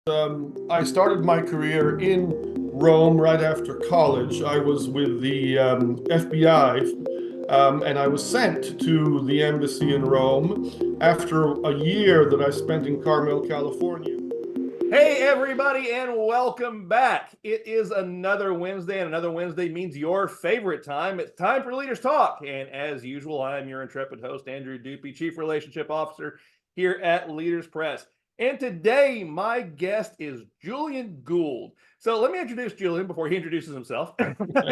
I started my career in Rome right after college. I was with the FBI, and I was sent to the embassy in Rome after a year that I spent in Carmel, California. Hey, everybody, and welcome back. It is another Wednesday, and another Wednesday means your favorite time. It's time for Leaders Talk. And as usual, I am your intrepid host, Andrew Dupy, Chief Relationship Officer here at Leaders Press. And today, my guest is Julian Gould. So let me introduce Julian before he introduces himself.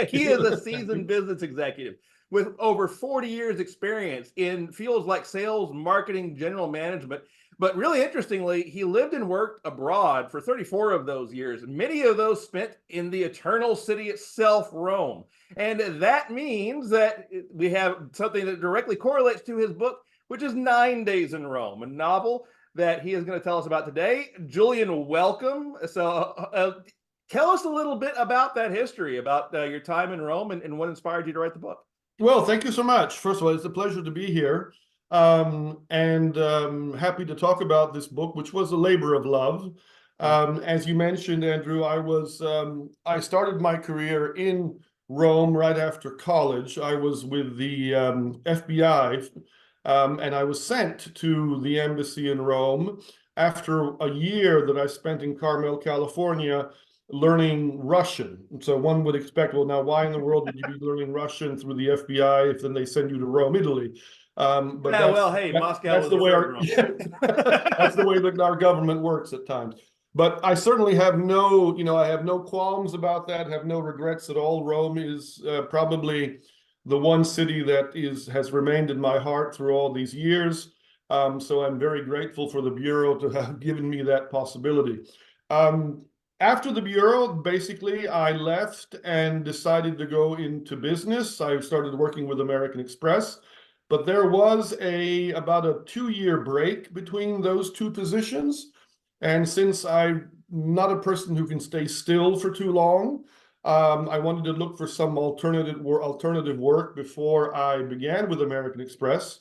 He is a seasoned business executive with over 40 years experience in fields like sales, marketing, general management. But really interestingly, he lived and worked abroad for 34 of those years, many of those spent in the eternal city itself, Rome. And that means that we have something that directly correlates to his book, which is 9 Days in Rome, a novel that he is going to tell us about today. Julian, welcome. Tell us a little bit about that history, about your time in Rome and what inspired you to write the book. Well, thank you so much. First of all, it's a pleasure to be here, and happy to talk about this book, which was a labor of love. As you mentioned, Andrew, I started my career in Rome right after college. I was with the FBI, and I was sent to the embassy in Rome after a year that I spent in Carmel, California, learning Russian. So one would expect, well, now why in the world would you be learning Russian through the FBI if then they send you to Rome, Italy? But Yeah, well, hey, Moscow that's was the your way third Rome. that's the way that our government works at times. But I certainly have I have no qualms about that, have no regrets at all. Rome is probably the one city that has remained in my heart through all these years. So I'm very grateful for the Bureau to have given me that possibility. Um, After the Bureau, basically, I left and decided to go into business. I started working with American Express, but there was about a 2-year break between those two positions. And since I'm not a person who can stay still for too long, I wanted to look for some alternative work before I began with American Express,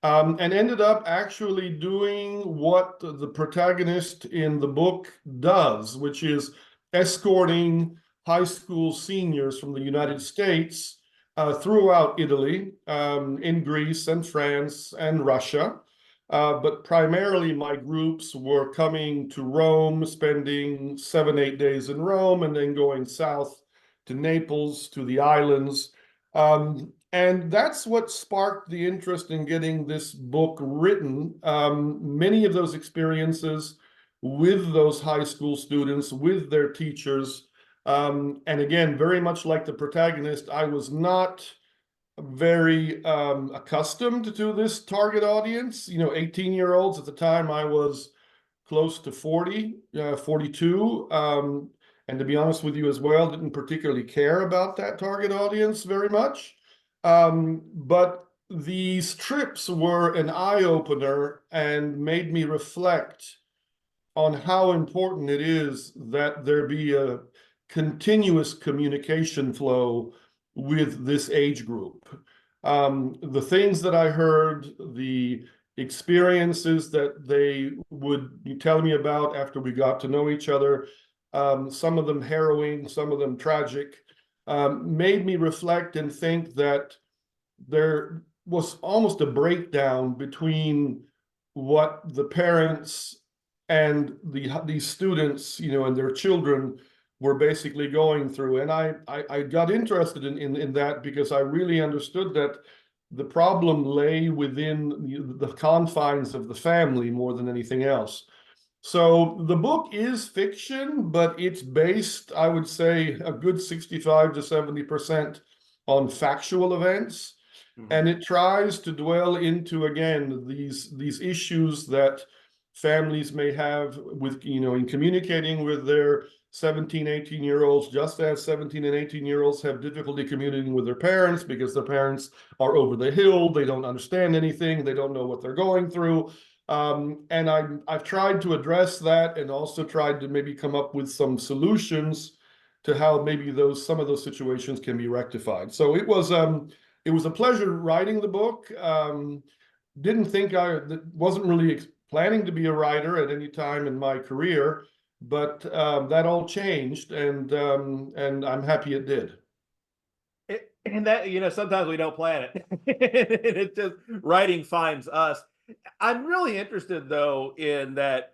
and ended up actually doing what the protagonist in the book does, which is escorting high school seniors from the United States throughout Italy, in Greece and France and Russia. But primarily, my groups were coming to Rome, spending 7, 8 days in Rome, and then going south to Naples, to the islands. And that's what sparked the interest in getting this book written. Many of those experiences with those high school students, with their teachers. And again, very much like the protagonist, I was not very accustomed to this target audience. 18-year-olds at the time. I was close to 40, 42. And to be honest with you as well, didn't particularly care about that target audience very much. But these trips were an eye-opener and made me reflect on how important it is that there be a continuous communication flow with this age group. The things that I heard, the experiences that they would tell me about after we got to know each other, some of them harrowing, some of them tragic, made me reflect and think that there was almost a breakdown between what the parents and these students, and their children were basically going through. And I got interested in that because I really understood that the problem lay within the confines of the family more than anything else. So the book is fiction, but it's based, I would say, a good 65 to 70% on factual events. And it tries to dwell into, again, these issues that families may have with, in communicating with their 17, 18-year-olds, just as 17 and 18-year-olds have difficulty communicating with their parents because their parents are over the hill. They don't understand anything. They don't know what they're going through. And I've tried to address that and also tried to maybe come up with some solutions to how maybe some of those situations can be rectified. So it was a pleasure writing the book. Didn't think wasn't really planning to be a writer at any time in my career, but that all changed, and I'm happy it did. And that, sometimes we don't plan it. It just, writing finds us. I'm really interested though in the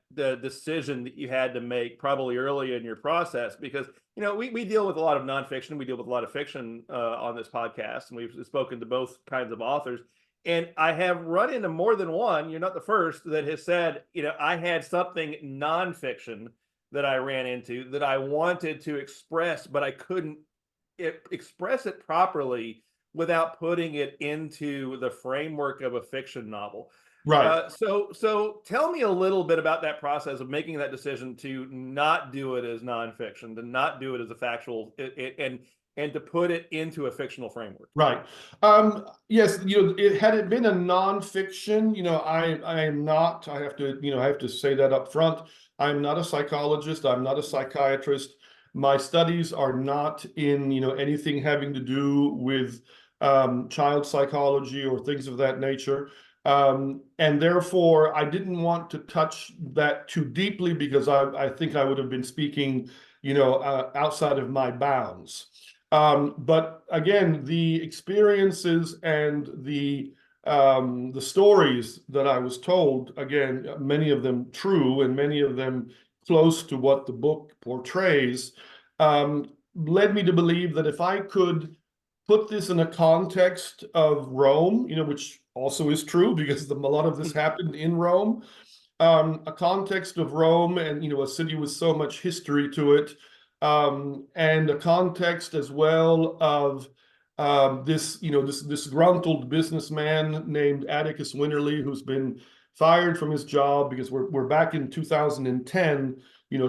decision that you had to make probably early in your process, because we deal with a lot of nonfiction, we deal with a lot of fiction on this podcast, and we've spoken to both kinds of authors. And I have run into more than one, you're not the first, that has said, I had something nonfiction that I ran into that I wanted to express, but I couldn't express it properly without putting it into the framework of a fiction novel. Right. So tell me a little bit about that process of making that decision to not do it as nonfiction, to not do it as a factual, and to put it into a fictional framework. Right. Yes, had it been a nonfiction, I am not, I have to say that up front. I'm not a psychologist. I'm not a psychiatrist. My studies are not in, anything having to do with child psychology or things of that nature. And therefore, I didn't want to touch that too deeply, because I think I would have been speaking, outside of my bounds. But again, the experiences and the stories that I was told, again, many of them true and many of them close to what the book portrays, led me to believe that if I could put this in a context of Rome, which also is true because a lot of this happened in Rome, a context of Rome, and a city with so much history to it, and a context as well of this disgruntled businessman named Atticus Winterly, who's been fired from his job because we're back in 2010,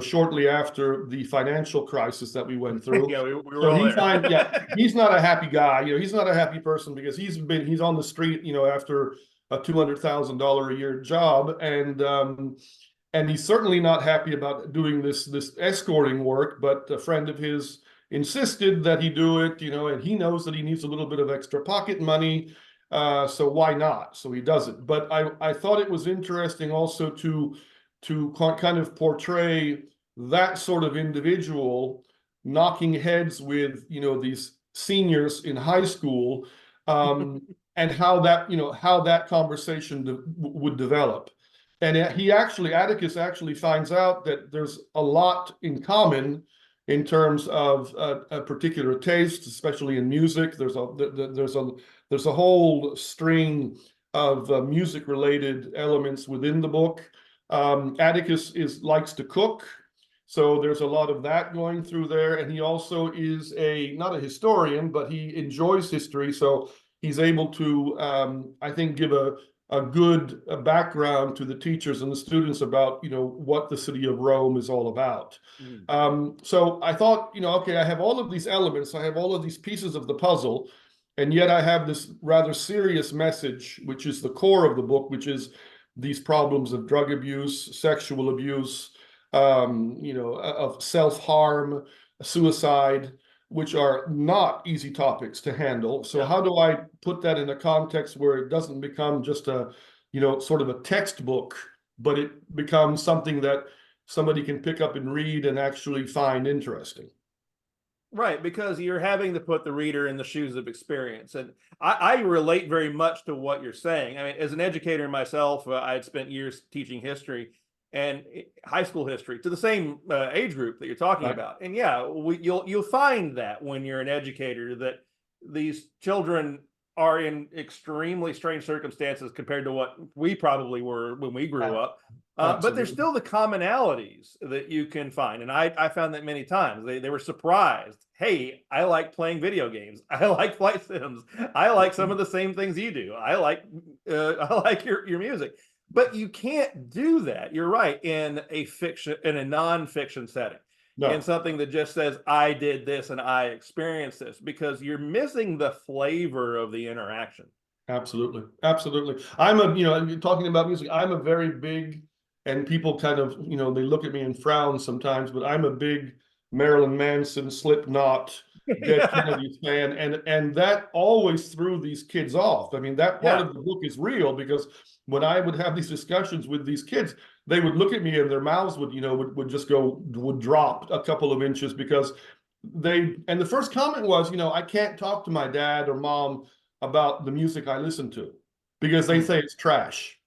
shortly after the financial crisis that we went through. Yeah, we were all there. He's not a happy guy. He's not a happy person, because he's on the street, after a $200,000 a year job, and he's certainly not happy about doing this escorting work. But a friend of his insisted that he do it, and he knows that he needs a little bit of extra pocket money. So why not? So he does it. But I thought it was interesting also to kind of portray that sort of individual knocking heads with these seniors in high school, and how that conversation would develop. And Atticus actually finds out that there's a lot in common in terms of a particular taste, especially in music. There's a whole string of music-related elements within the book. Atticus likes to cook, so there's a lot of that going through there. And he also is not a historian, but he enjoys history, so he's able to, I think, give a good background to the teachers and the students about what the city of Rome is all about. So I thought, okay, I have all of these elements, I have all of these pieces of the puzzle, and yet I have this rather serious message, which is the core of the book, which is these problems of drug abuse, sexual abuse, of self-harm, suicide, which are not easy topics to handle. So how do I put that in a context where it doesn't become just a, sort of a textbook, but it becomes something that somebody can pick up and read and actually find interesting? Right, because you're having to put the reader in the shoes of experience. And I relate very much to what you're saying. I mean, as an educator myself, I had spent years teaching history and high school history to the same age group that you're talking about. And yeah, you'll find that when you're an educator, that these children are in extremely strange circumstances compared to what we probably were when we grew up. But there's still the commonalities that you can find. And I found that many times. They were surprised. Hey, I like playing video games. I like flight sims. I like some of the same things you do. I like your music. But you can't do that. You're right, in a non-fiction setting. No. In something that just says, I did this and I experienced this, because you're missing the flavor of the interaction. Absolutely. Absolutely. Talking about music, I'm a very big, and people kind of, they look at me and frown sometimes, but I'm a big Marilyn Manson, Slipknot, Dead Kennedys fan, and that always threw these kids off. I mean, that part Yeah. of the book is real because when I would have these discussions with these kids, they would look at me and their mouths would, would just would drop a couple of inches because and the first comment was, I can't talk to my dad or mom about the music I listen to because they say it's trash.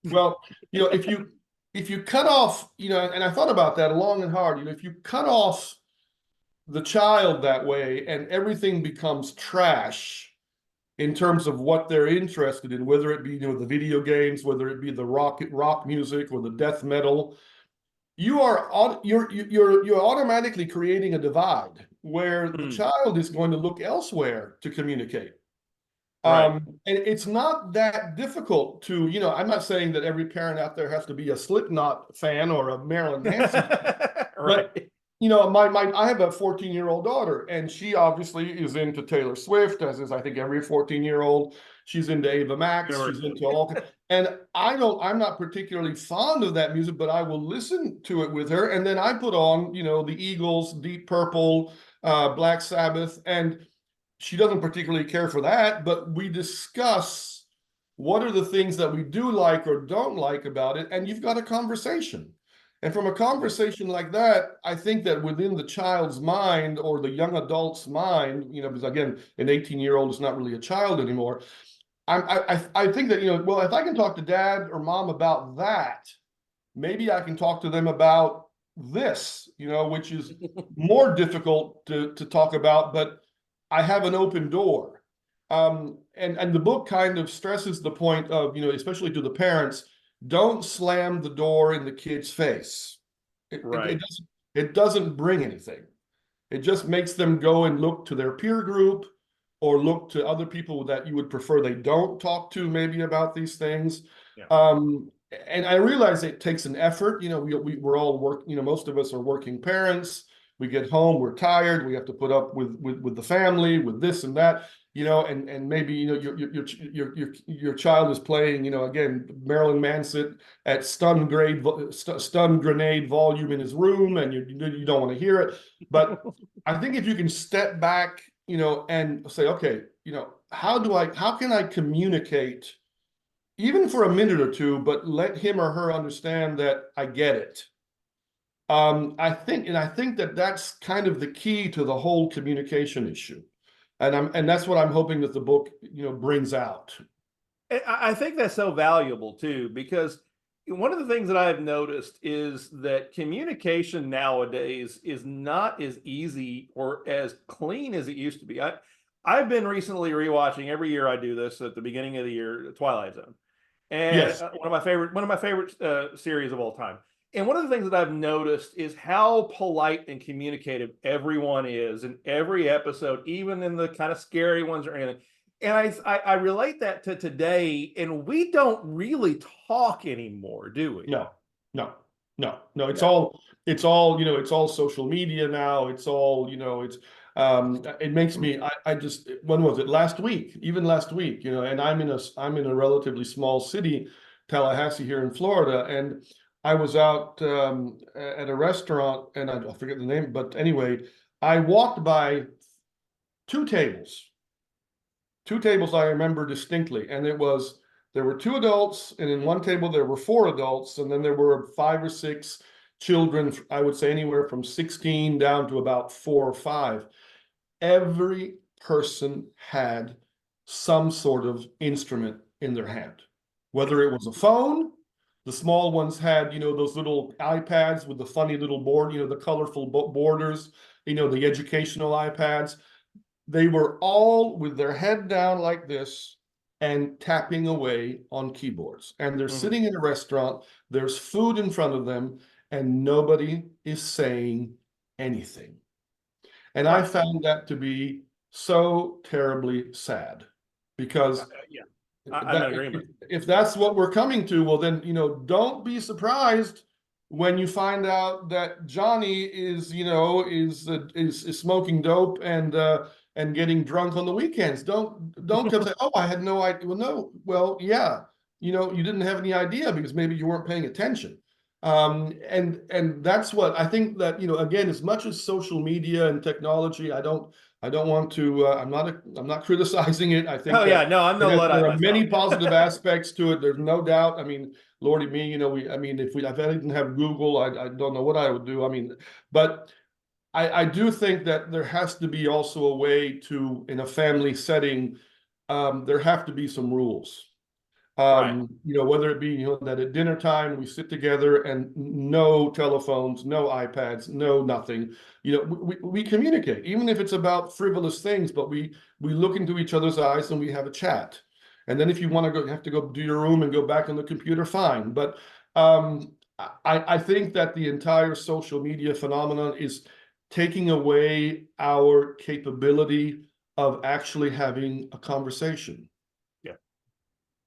Well, if you cut off, and I thought about that long and hard, if you cut off the child that way and everything becomes trash in terms of what they're interested in, whether it be, the video games, whether it be the rock music or the death metal, you're automatically creating a divide where the child is going to look elsewhere to communicate. Right. And it's not that difficult to, I'm not saying that every parent out there has to be a Slipknot fan or a Marilyn Manson fan, but Right. I have a 14-year-old daughter, and she obviously is into Taylor Swift, as is I think every 14-year-old. She's into Ava Max. Sure. She's into all, and I'm not particularly fond of that music, but I will listen to it with her, and then I put on, the Eagles, Deep Purple, Black Sabbath, and she doesn't particularly care for that, but we discuss what are the things that we do like or don't like about it, and you've got a conversation. And from a conversation like that, I think that within the child's mind or the young adult's mind, because again, an 18-year-old is not really a child anymore. I think that, well, if I can talk to dad or mom about that, maybe I can talk to them about this, which is more difficult to talk about, but I have an open door. And the book kind of stresses the point of, especially to the parents, don't slam the door in the kid's face. Right. It doesn't bring anything. It just makes them go and look to their peer group or look to other people that you would prefer they don't talk to maybe about these things. Yeah. And I realize it takes an effort. We're all most of us are working parents. We get home, we're tired, we have to put up with the family, with this and that, and maybe your child is playing, again, Marilyn Manson at stun grenade volume in his room, and you don't want to hear it. But I think if you can step back, and say, okay, how can I communicate even for a minute or two, but let him or her understand that I get it. I think that that's kind of the key to the whole communication issue, and that's what I'm hoping that the book, brings out. I think that's so valuable too, because one of the things that I've noticed is that communication nowadays is not as easy or as clean as it used to be. I've been recently rewatching, every year I do this at the beginning of the year, Twilight Zone, and Yes. One of my favorite series of all time. And one of the things that I've noticed is how polite and communicative everyone is in every episode, even in the kind of scary ones or anything. And I relate that to today, and we don't really talk anymore, do we? No. It's all it's all social media now. It's all, it makes me, I just, when was it? Last week, even last week, and I'm in a relatively small city, Tallahassee here in Florida, and I was out at a restaurant, and I forget the name, but anyway, I walked by two tables. Two tables I remember distinctly, and there were two adults, and in one table there were four adults, and then there were 5 or 6 children, I would say anywhere from 16 down to about 4 or 5. Every person had some sort of instrument in their hand, whether it was a phone. The small ones had, those little iPads with the funny little board, the colorful borders, the educational iPads. They were all with their head down like this and tapping away on keyboards. And they're sitting in a restaurant, there's food in front of them, and nobody is saying anything. And I found that to be so terribly sad, because Yeah, I'm in agreement. if that's what we're coming to, well then, don't be surprised when you find out that Johnny is, is smoking dope and getting drunk on the weekends. Don't come say, oh, I had no idea. Well, no, well, yeah, you didn't have any idea because maybe you weren't paying attention. And that's what I think that, again, as much as social media and technology, I don't want to, I'm not criticizing it. I think Oh yeah, that no, I'm no Luddite there are many myself. positive aspects to it. There's no doubt. I mean, Lordy me, if I didn't have Google, I don't know what I would do. I mean, but I do think that there has to be also a way to, in a family setting, there have to be some rules. Right. Whether it be, that at dinner time we sit together and no telephones, no iPads, no nothing. We communicate, even if it's about frivolous things, but we look into each other's eyes and we have a chat. And then if you want to go, you have to go do your room and go back on the computer, fine. But I think that the entire social media phenomenon is taking away our capability of actually having a conversation. Yeah.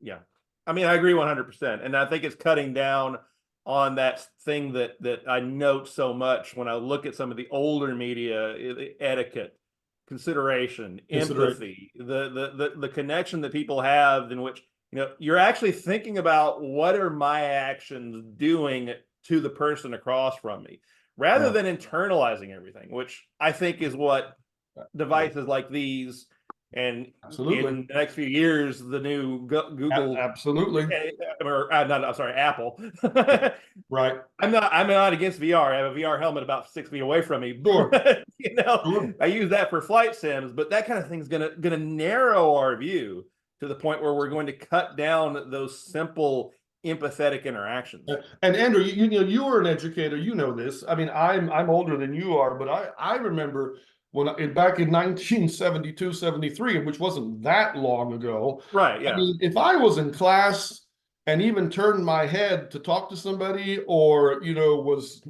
Yeah. I mean, I agree 100%. And I think it's cutting down on that thing that I note so much when I look at some of the older media, etiquette, consideration, empathy, the connection that people have, in which, you're actually thinking about what are my actions doing to the person across from me, rather than internalizing everything, which I think is what devices like these, and Absolutely. in the next few years, the new Google, Absolutely. or not, I'm sorry, Apple. Right. I'm not against VR. I have a VR helmet about 6 feet away from me. Sure. Sure. I use that for flight sims, but that kind of thing's gonna narrow our view to the point where we're going to cut down those simple empathetic interactions. And Andrew, you were an educator. You know this. I mean, I'm older than you are, but I remember back in 1972, 73, which wasn't that long ago. Right. Yeah. I mean, if I was in class and even turned my head to talk to somebody, or was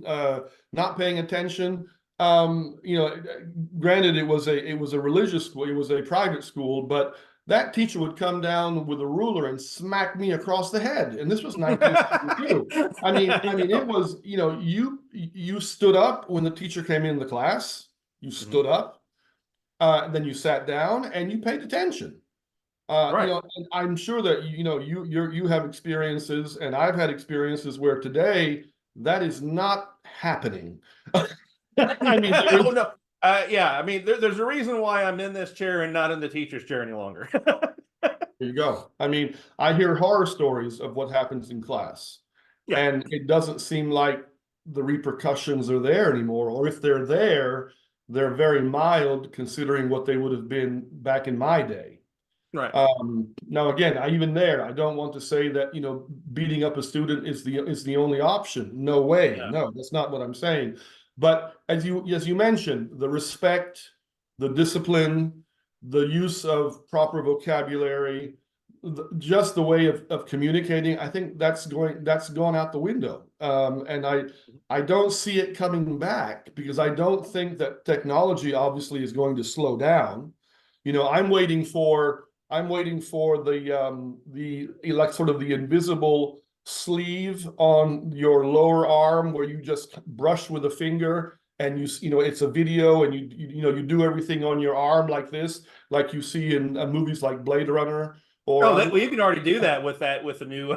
not paying attention, granted it was a religious school, it was a private school, but that teacher would come down with a ruler and smack me across the head. And this was 1972. I mean, it was, you stood up when the teacher came in the class, you stood up, then you sat down and you paid attention. Right. And I'm sure that, you have experiences, and I've had experiences where today that is not happening. I mean, Oh no. Yeah, I mean, there's a reason why I'm in this chair and not in the teacher's chair any longer. there you go. I mean, I hear horror stories of what happens in class, Yeah. and it doesn't seem like the repercussions are there anymore, or if they're there, they're very mild considering what they would have been back in my day. Right. Now, again, I don't want to say that, beating up a student is the only option. No way. Yeah. No, that's not what I'm saying. But as you mentioned, the respect, the discipline, the use of proper vocabulary, just the way of communicating, I think that's gone out the window. And I don't see it coming back, because I don't think that technology obviously is going to slow down. I'm waiting for the like sort of the invisible sleeve on your lower arm, where you just brush with a finger, and it's a video, and you do everything on your arm like this, like you see in movies like Blade Runner. Or well, you can already do that with the new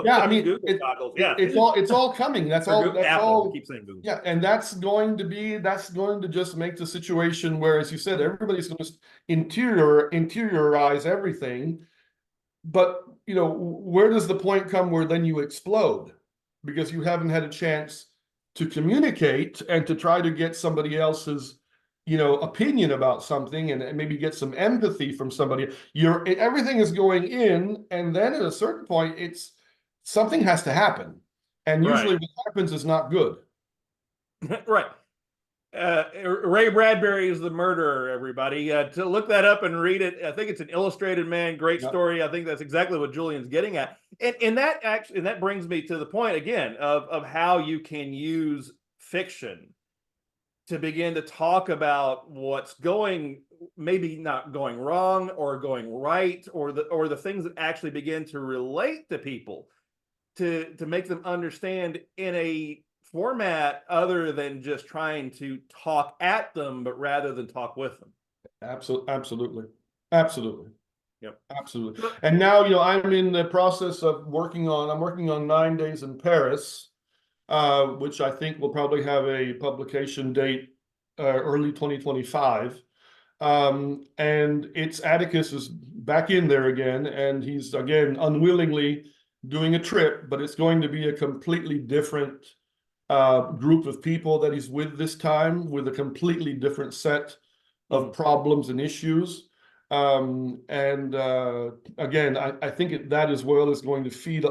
yeah, I mean, Google goggles. Yeah, it's all coming. That's all. That's Apple. all. I keep saying Google. Yeah, and that's going to just make the situation where, as you said, everybody's going to interiorize everything. But where does the point come where then you explode, because you haven't had a chance to communicate and to try to get somebody else's opinion about something, and maybe get some empathy from somebody. Everything is going in, and then at a certain point, something has to happen, and usually what happens is not good. Right. Ray Bradbury is the murderer, everybody. To look that up and read it, I think it's an Illustrated Man, great story. I think that's exactly what Julian's getting at. And that brings me to the point again of how you can use fiction to begin to talk about what's maybe not going wrong or going right, or the things that actually begin to relate to people, to make them understand in a format other than just trying to talk at them, but rather than talk with them. Absolutely. Yep. Absolutely. And now, I'm in the process of working on 9 Days in Paris. which I think will probably have a publication date early 2025. And it's Atticus is back in there again, and he's again unwillingly doing a trip, but it's going to be a completely different group of people that he's with this time, with a completely different set of problems and issues. And again, I think that as well is going to feed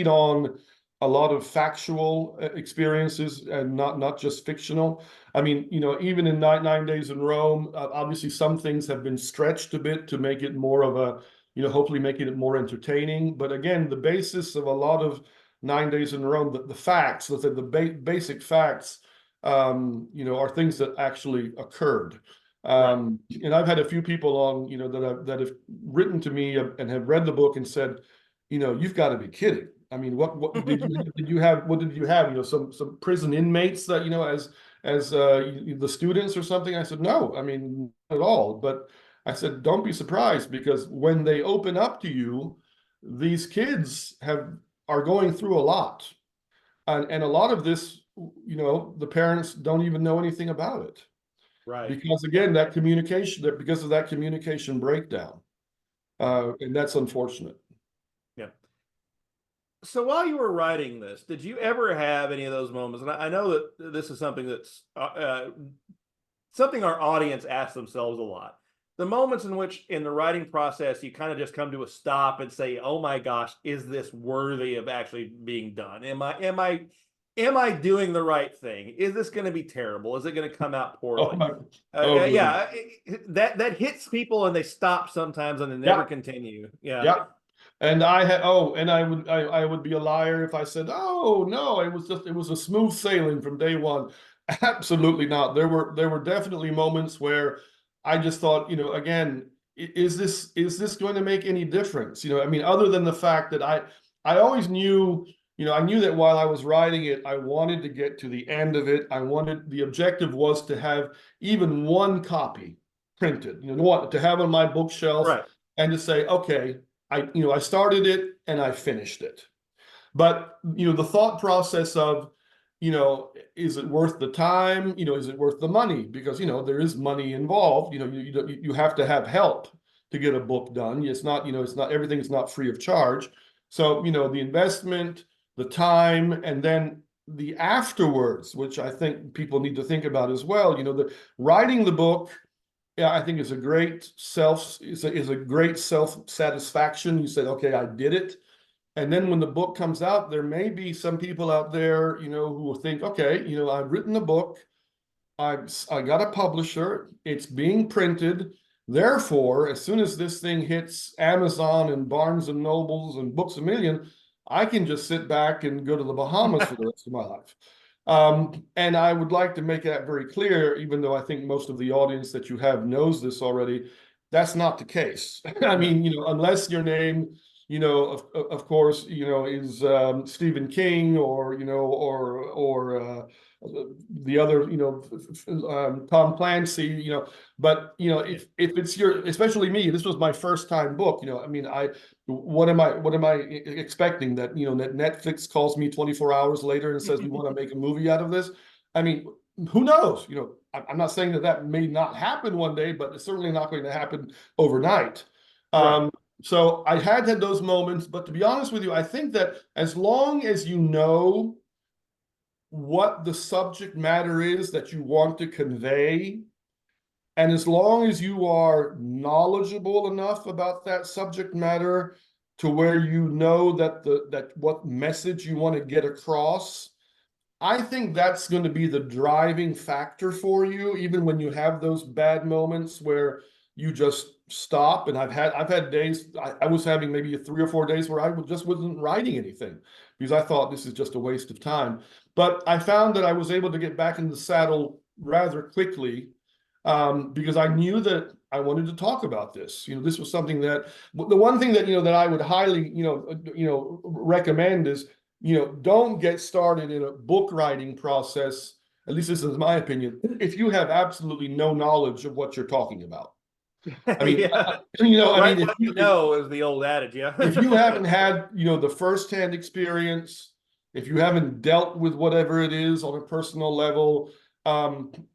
on a lot of factual experiences and not just fictional. I mean, even in 9 Days in Rome, obviously some things have been stretched a bit to make it more of a, hopefully making it more entertaining. But again, the basis of a lot of 9 Days in Rome, the facts, let's say the basic facts, are things that actually occurred. And I've had a few people on, that have written to me and have read the book and said, you've got to be kidding. I mean, what did you have? What did you have? Some prison inmates that, as the students or something? I said, no, I mean, not at all. But I said, don't be surprised, because when they open up to you, these kids are going through a lot. And a lot of this, the parents don't even know anything about it. Right. Because again, because of that communication breakdown. And that's unfortunate. Yeah. So while you were writing this, did you ever have any of those moments? And I know that this is something that's something our audience asks themselves a lot. The moments in which in the writing process, you kind of just come to a stop and say, oh my gosh, is this worthy of actually being done? Am I doing the right thing? Is this going to be terrible? Is it going to come out poorly? Yeah, that hits people and they stop sometimes and they never continue. Yeah. And I would be a liar if I said, oh no, it was a smooth sailing from day one. Absolutely not. There were definitely moments where I just thought, again, is this going to make any difference? I mean, other than the fact that I always knew, I knew that while I was writing it, I wanted to get to the end of it. The objective was to have even one copy printed, to have on my bookshelf, and to say, okay, I started it and I finished it. But, the thought process of, is it worth the time? Is it worth the money? Because, there is money involved. You have to have help to get a book done. It's not everything is not free of charge. So, the investment, the time, and then the afterwards, which I think people need to think about as well. The writing the book, yeah, I think is a great self-satisfaction. You said, okay, I did it. And then when the book comes out, there may be some people out there, who will think, okay, I've written a book, I got a publisher, it's being printed. Therefore, as soon as this thing hits Amazon and Barnes and Nobles and Books A Million, I can just sit back and go to the Bahamas for the rest of my life. And I would like to make that very clear, even though I think most of the audience that you have knows this already, that's not the case. I mean, unless your name, of course, is Stephen King or the other, Tom Clancy, but if it's especially me, this was my first time book, I mean, what am I expecting that, that Netflix calls me 24 hours later and says, we want to make a movie out of this? I mean, who knows? I'm not saying that may not happen one day, but it's certainly not going to happen overnight. So I had those moments, but to be honest with you, I think that as long as you know what the subject matter is that you want to convey, and as long as you are knowledgeable enough about that subject matter to where that what message you want to get across, I think that's going to be the driving factor for you, even when you have those bad moments where you just stop. And I've had days, I was having maybe 3 or 4 days where I just wasn't writing anything because I thought this is just a waste of time. But I found that I was able to get back in the saddle rather quickly because I knew that I wanted to talk about this. This was something that the one thing that that I would highly recommend is don't get started in a book writing process. At least this is my opinion. If you have absolutely no knowledge of what you're talking about. I mean, is the old adage, yeah. If you haven't had, the firsthand experience, if you haven't dealt with whatever it is on a personal level,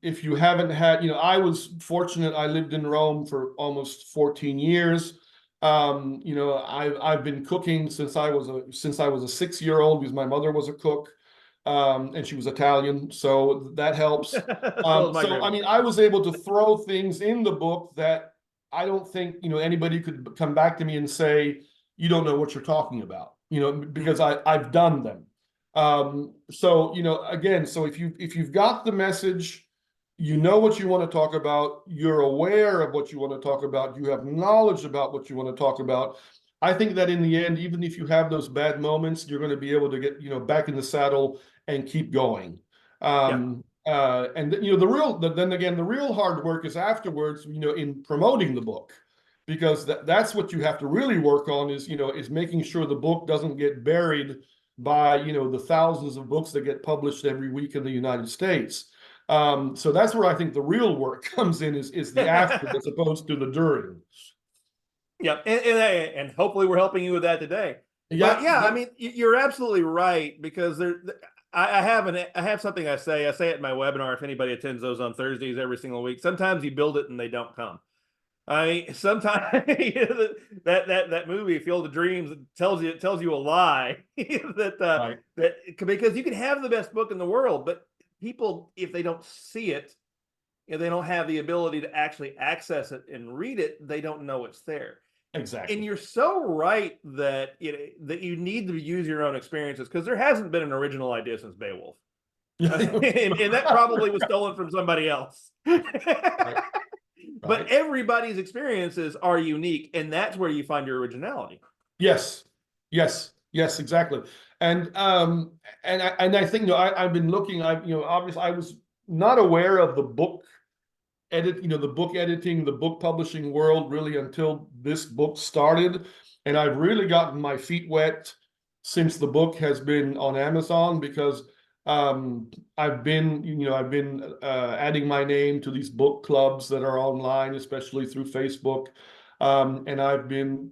if you haven't had, I was fortunate. I lived in Rome for almost 14 years. I've been cooking since I was a 6-year-old because my mother was a cook, and she was Italian, so that helps. So is my So I grandma. mean, I was able to throw things in the book that I don't think anybody could come back to me and say you don't know what you're talking about, because I've done them. So again, so if you've got the message, you know what you want to talk about, you're aware of what you want to talk about, you have knowledge about what you want to talk about. I think that in the end, even if you have those bad moments, you're going to be able to get back in the saddle and keep going. And the real hard work is afterwards, in promoting the book, because that's what you have to really work on is making sure the book doesn't get buried by the thousands of books that get published every week in the United States. So that's where I think the real work comes in, is the after as opposed to the during. Yep, and hopefully we're helping you with that today. Yeah, But yeah, I mean, you're absolutely right, because I have something I say it at my webinar. If anybody attends those on Thursdays every single week, sometimes you build it and they don't come. I mean, sometimes that movie Field of Dreams tells you a lie right. that because you can have the best book in the world, but people, if they don't see it, if they don't have the ability to actually access it and read it, they don't know it's there. Exactly. And you're so right that that you need to use your own experiences, because there hasn't been an original idea since Beowulf. And that probably was stolen from somebody else. Right. But everybody's experiences are unique, and that's where you find your originality. Yes, exactly. And I think I've been looking. Obviously I was not aware of the book the book editing, the book publishing world really until this book started, and I've really gotten my feet wet since the book has been on Amazon, because I've been adding my name to these book clubs that are online, especially through Facebook. And I've been,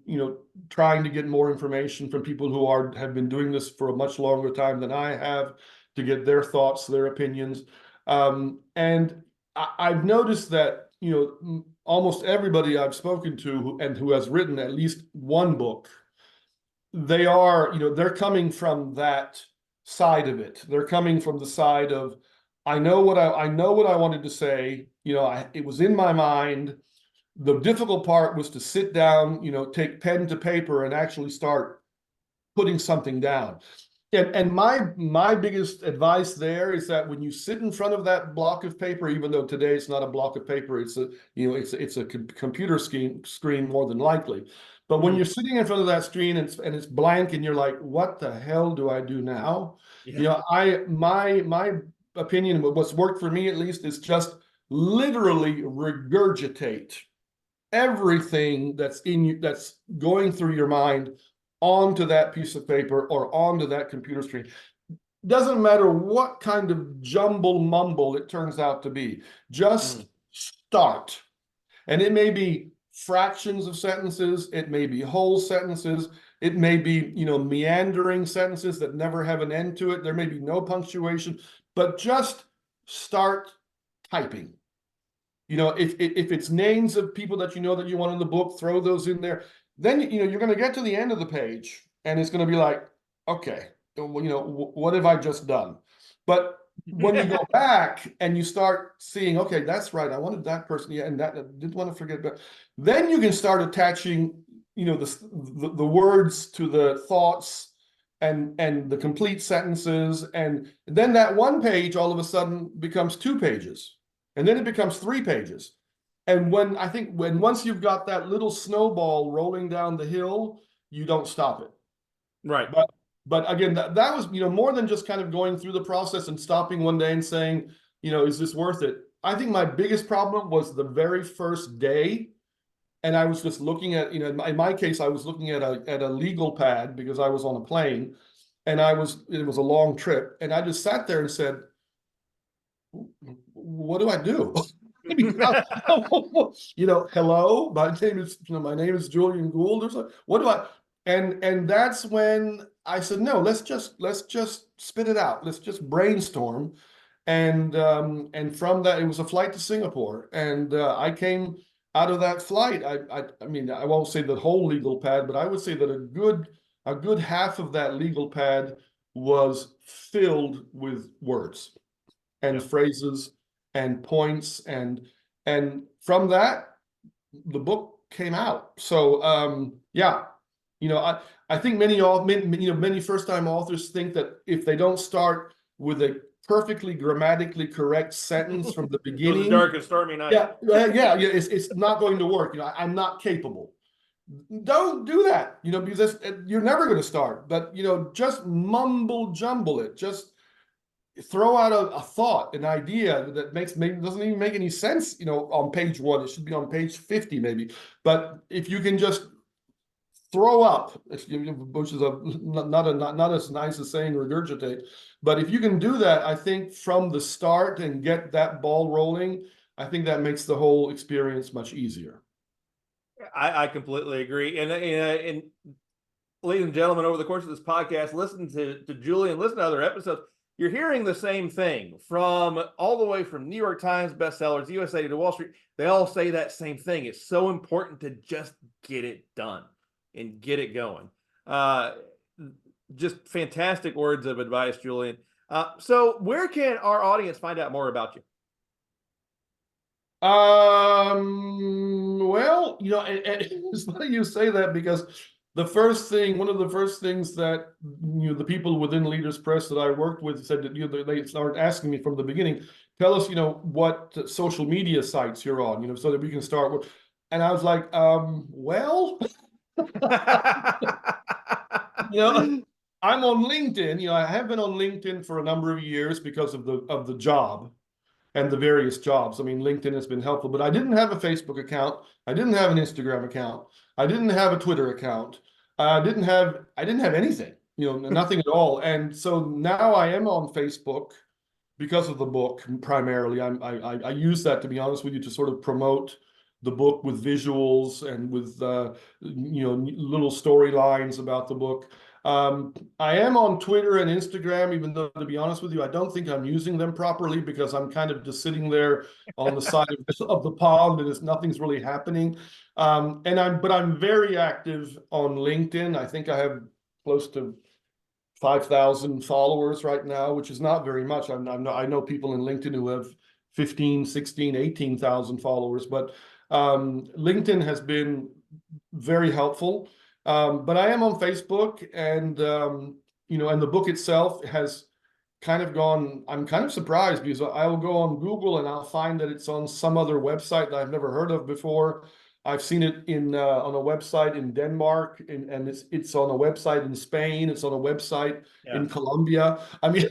trying to get more information from people who have been doing this for a much longer time than I have, to get their thoughts, their opinions. And I've noticed that, almost everybody I've spoken to who has written at least one book, they're coming from that side of it. They're coming from the side of, I know what I wanted to say. It was in my mind. The difficult part was to sit down, take pen to paper and actually start putting something down. And my biggest advice there is that when you sit in front of that block of paper, even though today it's not a block of paper, it's a computer screen more than likely. But when you're sitting in front of that screen and it's blank and you're like, what the hell do I do now? Yeah. My opinion, what's worked for me at least, is just literally regurgitate everything that's going through your mind onto that piece of paper or onto that computer screen. Doesn't matter what kind of jumble mumble it turns out to be. Just start. And it may be fractions of sentences, it may be whole sentences, it may be, meandering sentences that never have an end to it. There may be no punctuation, but just start typing. If it's names of people that that you want in the book, throw those in there. Then you're going to get to the end of the page, and it's going to be like, okay, what have I just done? But when you go back and you start seeing, okay, that's right, I wanted that person, yeah, and that I didn't want to forget about. Then you can start attaching, the words to the thoughts and the complete sentences, and then that one page all of a sudden becomes 2 pages. And then it becomes 3 pages. And once you've got that little snowball rolling down the hill, you don't stop it. Right. But again, that was, more than just kind of going through the process and stopping one day and saying, is this worth it? I think my biggest problem was the very first day. And I was just looking at, in my case, I was looking at a legal pad because I was on a plane, and it was a long trip. And I just sat there and said, what do I do? Hello, my name is Julian Gould. What do I? And that's when I said, no, let's just spit it out. Let's just brainstorm. And from that, it was a flight to Singapore. And I came out of that flight. I mean, I won't say the whole legal pad, but I would say that a good half of that legal pad was filled with words and phrases and points, and from that the book came out. So yeah, I think many first-time authors think that if they don't start with a perfectly grammatically correct sentence from the beginning, dark and stormy night. Yeah, it's not going to work. I'm not capable. Don't do that, because you're never going to start. But just mumble jumble it. Just throw out a thought, an idea that doesn't even make any sense, on page 1. It should be on page 50 maybe. But if you can just throw up, which is not as nice as saying regurgitate, but if you can do that, I think from the start and get that ball rolling, I think that makes the whole experience much easier. I completely agree. And ladies and gentlemen, over the course of this podcast, listen to Julian, listen to other episodes. You're hearing the same thing from all the way from New York Times bestsellers, USA to Wall Street. They all say that same thing. It's so important to just get it done and get it going. Just fantastic words of advice, Julian. So where can our audience find out more about you? Well, it's funny you say that, because one of the first things that the people within Leaders Press that I worked with said that they started asking me from the beginning, tell us what social media sites you're on, so that we can start with. And I was like, well, I'm on LinkedIn. I have been on LinkedIn for a number of years because of the job and the various jobs. I mean, LinkedIn has been helpful, but I didn't have a Facebook account. I didn't have an Instagram account. I didn't have a Twitter account. I didn't have anything, nothing at all. And so now I am on Facebook because of the book primarily. I use that, to be honest with you, to sort of promote the book with visuals and with little storylines about the book. I am on Twitter and Instagram, even though, to be honest with you, I don't think I'm using them properly, because I'm kind of just sitting there on the side of the pond and nothing's really happening. But I'm very active on LinkedIn. I think I have close to 5,000 followers right now, which is not very much. I know people in LinkedIn who have 15, 16, 18,000 followers, but LinkedIn has been very helpful. But I am on Facebook, and and the book itself has kind of gone. I'm kind of surprised, because I will go on Google and I'll find that it's on some other website that I've never heard of before. I've seen it on a website in Denmark, and it's on a website in Spain. It's on a website in Colombia. I mean,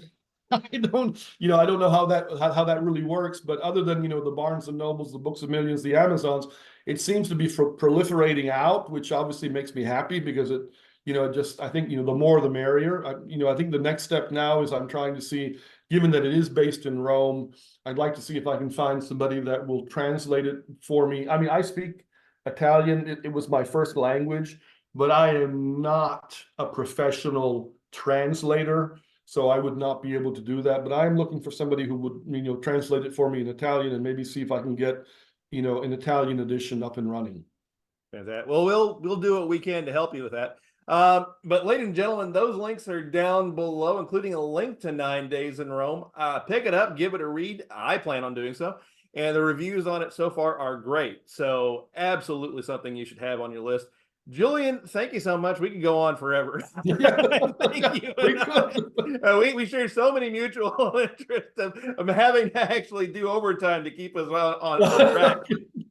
I don't know how that really works, but other than the Barnes and Nobles, the Books of Millions, the Amazons, it seems to be proliferating out, which obviously makes me happy, because it I think the more the merrier. I think the next step now is I'm trying to see, given that it is based in Rome, I'd like to see if I can find somebody that will translate it for me. I mean, I speak Italian. It was my first language, but I am not a professional translator, so I would not be able to do that. But I am looking for somebody who would translate it for me in Italian, and maybe see if I can get an Italian edition up and running. Well, we'll do what we can to help you with that. But ladies and gentlemen, those links are down below, including a link to 9 Days in Rome. Pick it up, give it a read. I plan on doing so. And the reviews on it so far are great. So absolutely something you should have on your list. Julian, thank you so much. We could go on forever. Thank you. We share so many mutual interests of having to actually do overtime to keep us on track.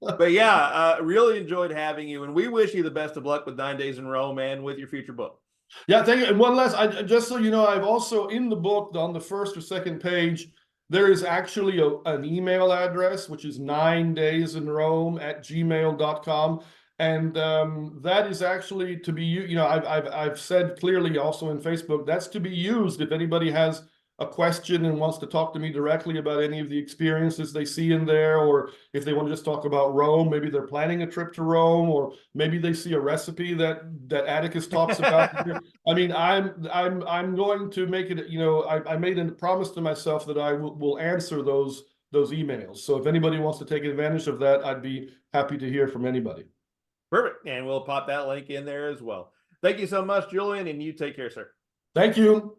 But yeah, really enjoyed having you, and we wish you the best of luck with 9 Days in Rome and with your future book. Yeah, thank you. And one last, just so you know, I've also, in the book, on the first or second page, there is actually an email address, which is 9daysinrome@gmail.com. And that is actually to be, I've said clearly also in Facebook, that's to be used if anybody has a question and wants to talk to me directly about any of the experiences they see in there, or if they want to just talk about Rome, maybe they're planning a trip to Rome, or maybe they see a recipe that Atticus talks about. I mean, I'm going to make it, I made a promise to myself that I will answer those emails. So if anybody wants to take advantage of that, I'd be happy to hear from anybody. Perfect. And we'll pop that link in there as well. Thank you so much, Julian, and you take care, sir. Thank you.